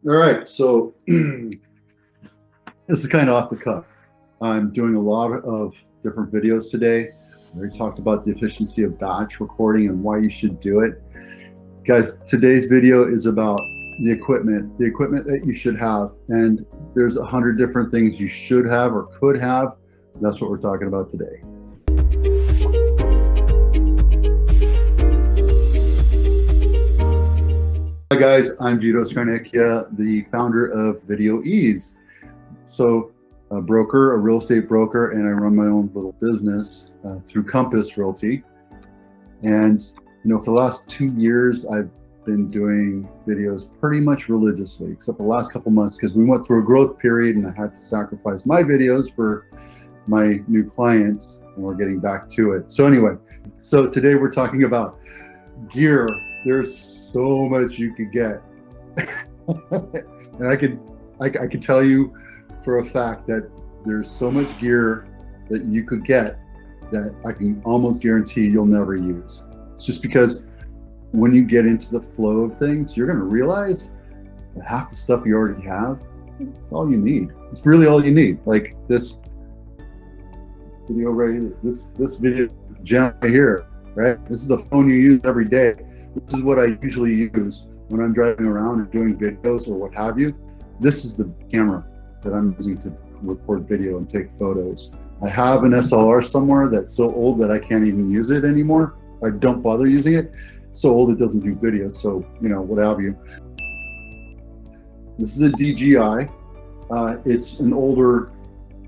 All right, so this is kind of off the cuff. I'm doing a lot of different videos today. I already talked about the efficiency of batch recording and why you should do it. Guys, today's video is about the equipment that you should have. And there's 100 different things you should have or could have. That's what we're talking about today. Hi guys, I'm Vito Scarnecchia, the founder of Video Ease. So a broker, a real estate broker, and I run my own little business through Compass Realty. And for the last 2 years, I've been doing videos pretty much religiously, except the last couple months, because we went through a growth period and I had to sacrifice my videos for my new clients, and we're getting back to it. So anyway, so today we're talking about gear. There's so much you could get. And I can tell you for a fact that there's so much gear that you could get that I can almost guarantee you'll never use. It's just because when you get into the flow of things, you're going to realize that half the stuff you already have, it's all you need. It's really all you need. Like this video right here, this video gem right here, right? This is the phone you use every day. This is what I usually use when I'm driving around and doing videos or what have you. This is the camera that I'm using to record video and take photos. I have an SLR somewhere that's so old that I can't even use it anymore. I don't bother using it. It's so old it doesn't do video, so what have you. This is a DJI. It's an older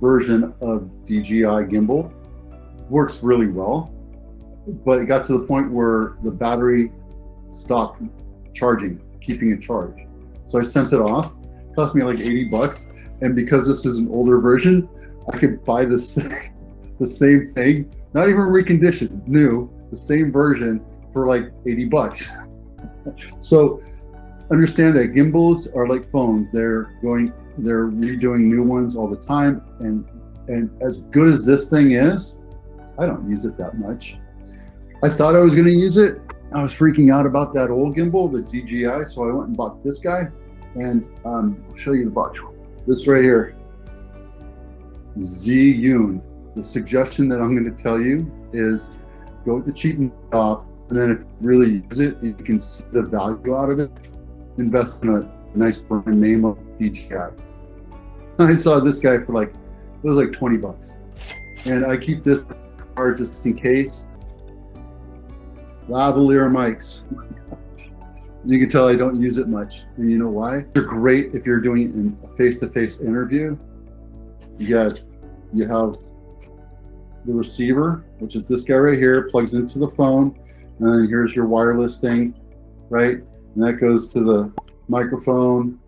version of DJI gimbal. Works really well, but it got to the point where the battery stopped charging, keeping it charged. So I sent it off. It cost me like 80 bucks. And because this is an older version, I could buy this the same thing, not even reconditioned, new, the same version for like 80 bucks. So understand that gimbals are like phones. They're redoing new ones all the time. And as good as this thing is, I don't use it that much. I thought I was gonna use it. I was freaking out about that old gimbal, the DJI, so I went and bought this guy. And I'll show you the box. This right here, Zhiyun. The suggestion that I'm going to tell you is go with the cheap off, and then if you really use it, you can see the value out of it. Invest in a nice brand name of DJI. I saw this guy for it was like 20 bucks. And I keep this card just in case. Lavalier Mics. You can tell I don't use it much. And you know why? They're great if you're doing a face-to-face interview. You have the receiver, which is this guy right here, plugs into the phone, and then here's your wireless thing, right? And that goes to the microphone,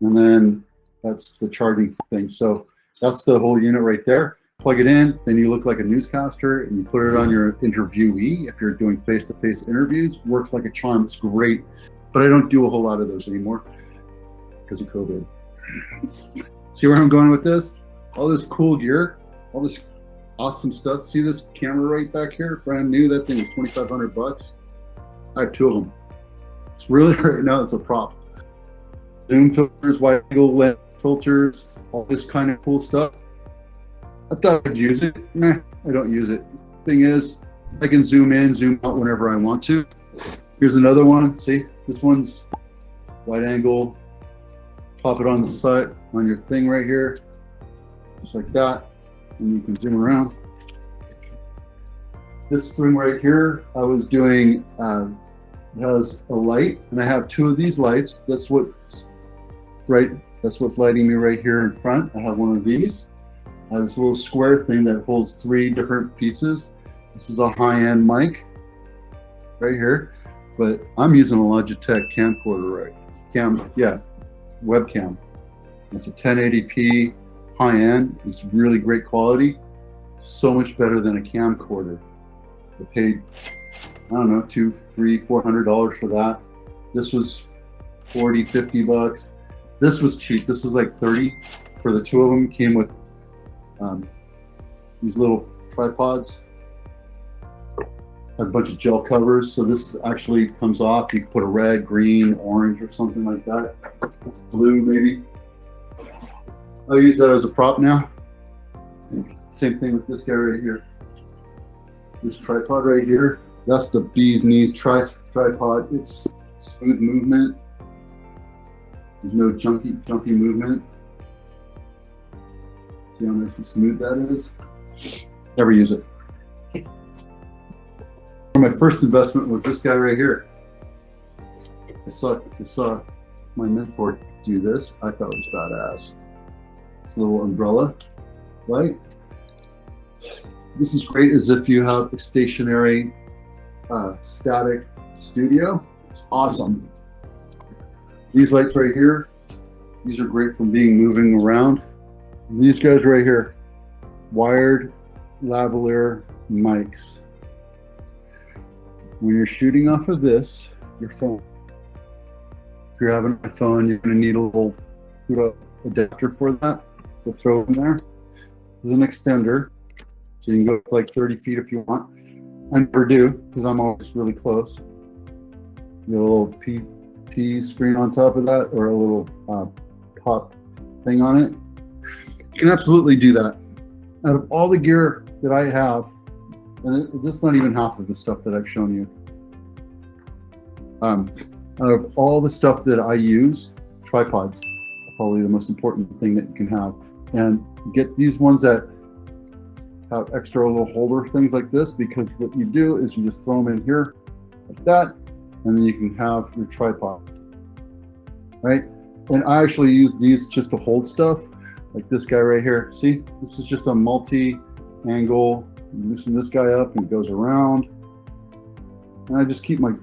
and then that's the charging thing. So that's the whole unit right there. Plug it in, then you look like a newscaster, and you put it on your interviewee if you're doing face-to-face interviews. Works like a charm. It's great, but I don't do a whole lot of those anymore because of COVID. See where I'm going with this? All this cool gear, all this awesome stuff. See this camera right back here, brand new. That thing is 2,500 bucks. I have 2 of them. It's really right now. It's a prop. Zoom filters, wide angle lens filters, all this kind of cool stuff. I thought I'd use it. Meh, I don't use it. Thing is, I can zoom in, zoom out whenever I want to. Here's another one. See, this one's wide angle. Pop it on the side, on your thing right here, just like that, and you can zoom around. This thing right here, I was doing, has a light, and I have 2 of these lights. That's what's lighting me right here in front. I have one of these. This little square thing that holds 3 different pieces. This is a high-end mic right here, but I'm using a Logitech camcorder, webcam. It's a 1080p high-end. It's really great quality. So much better than a camcorder. I paid, I don't know, $200, $300, $400 for that. This was 40, 50 bucks. This was cheap. This was like 30 for the 2 of them. Came with these little tripods. a bunch of gel covers. So this actually comes off. You can put a red, green, orange, or something like that. Blue, maybe. I'll use that as a prop now. Same thing with this guy right here. This tripod right here. That's the bee's knees tripod. It's smooth movement. There's no jumpy movement. See how nice and smooth that is? Never use it. My first investment was this guy right here. I saw my mentor do this. I thought it was badass. It's a little umbrella, right? This is great as if you have a stationary, static studio. It's awesome. These lights right here, these are great for moving around. And these guys right here, wired lavalier mics. When you're shooting off of this, your phone, if you're having a phone, you're going to need a little adapter for that to throw in there. There's an extender, so you can go like 30 feet if you want. I never do because I'm always really close. You have a little P screen on top of that, or a little pop thing on it. You can absolutely do that. Out of all the gear that I have, and this is not even half of the stuff that I've shown you. Out of all the stuff that I use, tripods are probably the most important thing that you can have. And get these ones that have extra little holder things like this, because what you do is you just throw them in here like that, and then you can have your tripod, right? And I actually use these just to hold stuff, like this guy right here. See, this is just a multi-angle. Loosen this guy up and it goes around. And I just keep my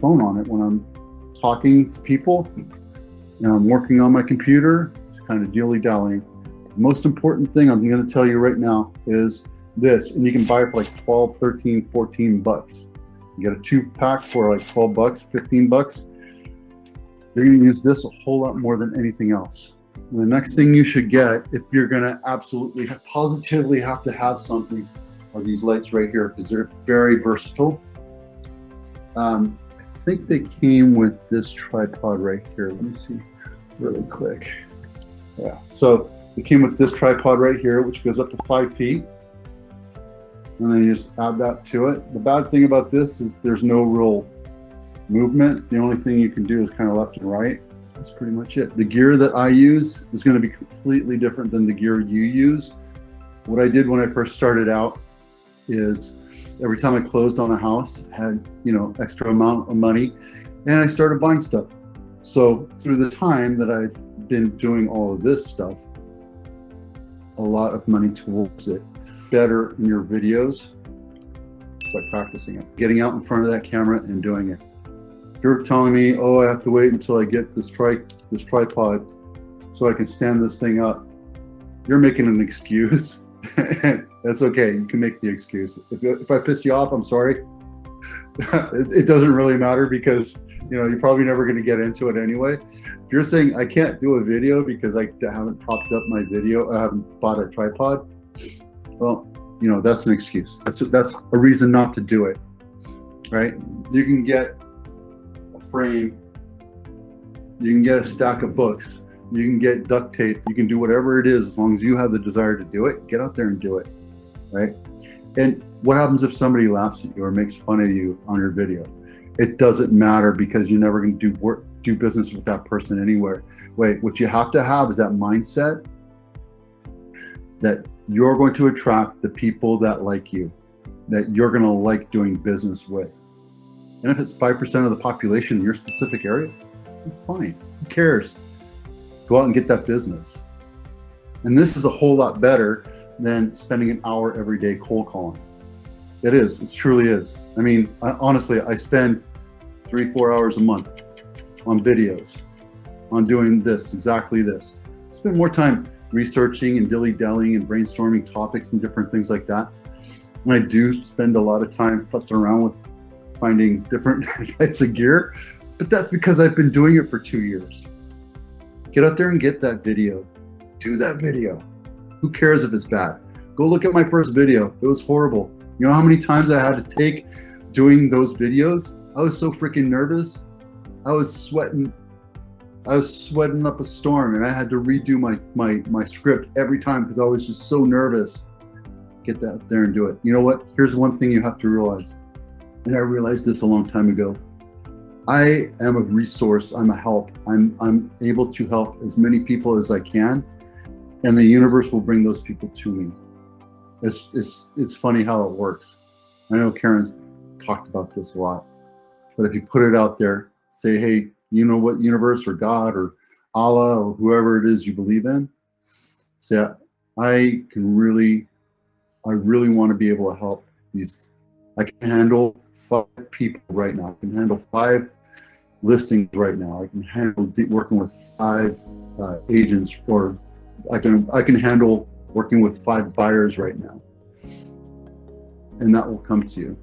phone on it when I'm talking to people and I'm working on my computer. It's kind of dilly-dallying. The most important thing I'm going to tell you right now is this, and you can buy it for like 12, 13, 14 bucks. You get a 2-pack for like 12 bucks, 15 bucks. You're going to use this a whole lot more than anything else. And the next thing you should get, if you're going to absolutely positively have to have something, are these lights right here, because they're very versatile. I think they came with this tripod right here. Let me see really quick. Yeah, so they came with this tripod right here, which goes up to 5 feet. And then you just add that to it. The bad thing about this is there's no real movement. The only thing you can do is kind of left and right. That's pretty much it. The gear that I use is going to be completely different than the gear you use. What I did when I first started out is every time I closed on a house, I had, extra amount of money, and I started buying stuff. So through the time that I've been doing all of this stuff, a lot of money towards it. Better in your videos by practicing it, getting out in front of that camera and doing it. If you're telling me, oh, I have to wait until I get this tripod so I can stand this thing up, you're making an excuse. That's okay. You can make the excuse. If I piss you off, I'm sorry. It doesn't really matter, because you're probably never going to get into it anyway. If you're saying I can't do a video because I haven't propped up my video, I haven't bought a tripod, well, that's an excuse. That's a reason not to do it, right? You can get a frame, you can get a stack of books, you can get duct tape, you can do whatever it is, as long as you have the desire to do it. Get out there and do it, right? And what happens if somebody laughs at you or makes fun of you on your video? It doesn't matter, because you're never going to do business with that person anywhere. What you have to have is that mindset that you're going to attract the people that like you, that you're going to like doing business with. And if it's 5% of the population in your specific area, it's fine. Who cares? Go out and get that business. And this is a whole lot better than spending an hour every day cold calling. It is. It truly is. I mean, honestly, I spend 3-4 hours a month on videos, on doing this, exactly this. I spend more time researching and dilly-dallying and brainstorming topics and different things like that. And I do spend a lot of time fussing around with finding different types of gear, but that's because I've been doing it for 2 years. Get out there and get that video. Do that video. Who cares if it's bad? Go look at my first video. It was horrible. You know how many times I had to take doing those videos? I was so freaking nervous. I was sweating up a storm, and I had to redo my script every time because I was just so nervous. Get that out there and do it. You know what? Here's one thing you have to realize, and I realized this a long time ago. I am a resource. I'm a help. I'm able to help as many people as I can, and the universe will bring those people to me. It's funny how it works. I know Karen's talked about this a lot, but if you put it out there, say, hey, you know what, universe or God or Allah or whoever it is you believe in, say, I really want to be able to help these. I can handle 5 people right now. I can handle 5 listings right now. I can handle working with 5 agents, or I can handle working with 5 buyers right now. And that will come to you.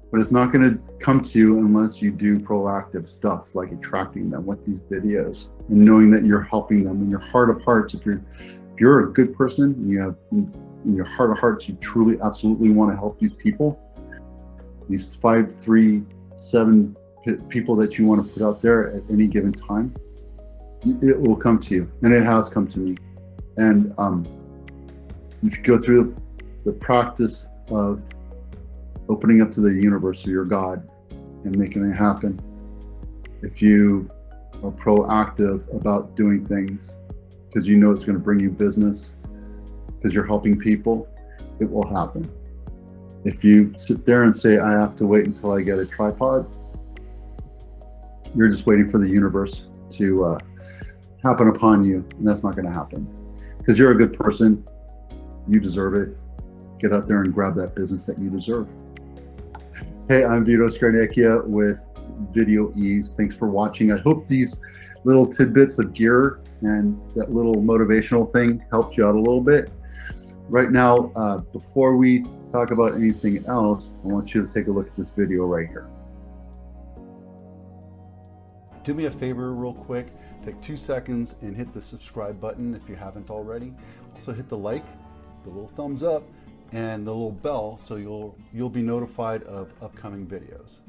But it's not going to come to you unless you do proactive stuff like attracting them with these videos and knowing that you're helping them in your heart of hearts. If you're a good person and you have in your heart of hearts, you truly absolutely want to help these people, these 5, 3, 7 people that you want to put out there at any given time, it will come to you. And it has come to me. And if you go through the practice of opening up to the universe or your God and making it happen, if you are proactive about doing things because you know it's going to bring you business, because you're helping people, it will happen. If you sit there and say, I have to wait until I get a tripod, you're just waiting for the universe to happen upon you, and that's not going to happen. Because you're a good person, you deserve it. Get out there and grab that business that you deserve. Hey, I'm Vito Scarnecchia with Video Ease. Thanks for watching. I hope these little tidbits of gear and that little motivational thing helped you out a little bit. Right now, before we talk about anything else, I want you to take a look at this video right here. Do me a favor real quick, take 2 seconds and hit the subscribe button if you haven't already. Also hit the like, the little thumbs up, and the little bell so you'll be notified of upcoming videos.